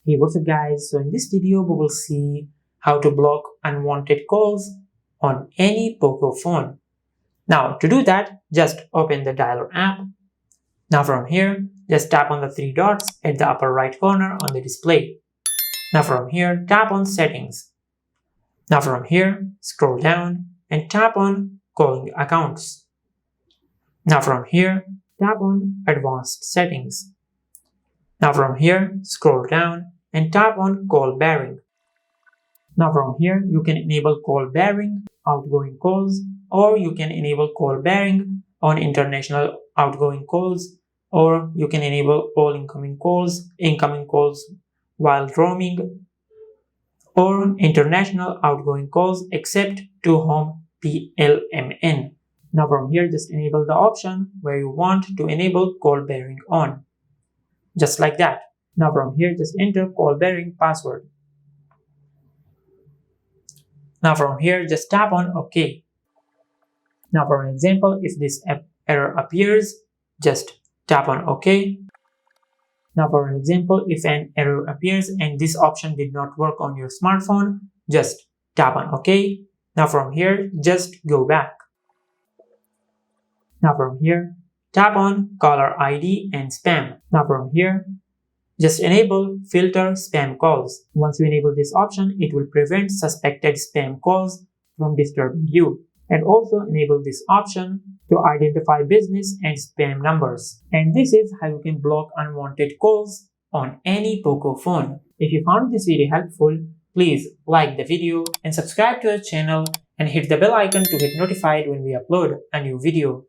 Hey, what's up guys? So in this video we will see how to block unwanted calls on any Poco phone. Now to do that, just open the dialer app. Now from here, just tap on the three dots at the upper right corner on the display. Now from here, tap on settings. Now from here, scroll down and tap on calling accounts. Now from here, tap on advanced settings. Now from here, scroll down and tap on call bearing. Now from here, you can enable call bearing outgoing calls, or you can enable call bearing on international outgoing calls, or you can enable all incoming calls while roaming, or international outgoing calls except to home PLMN. Now from here, just enable the option where you want to enable call bearing on. Just like that. Now from here, just enter call bearing password. Now from here, just tap on OK. Now for an example, if this error appears, just tap on OK. Now for an example, if an error appears and this option did not work on your smartphone, just tap on OK. Now from here, just go back. Now from here, tap on caller ID and spam. Now from here, just enable filter spam calls. Once you enable this option, it will prevent suspected spam calls from disturbing you. And also enable this option to identify business and spam numbers. And this is how you can block unwanted calls on any Poco phone. If you found this video helpful, please like the video and subscribe to our channel and hit the bell icon to get notified when we upload a new video.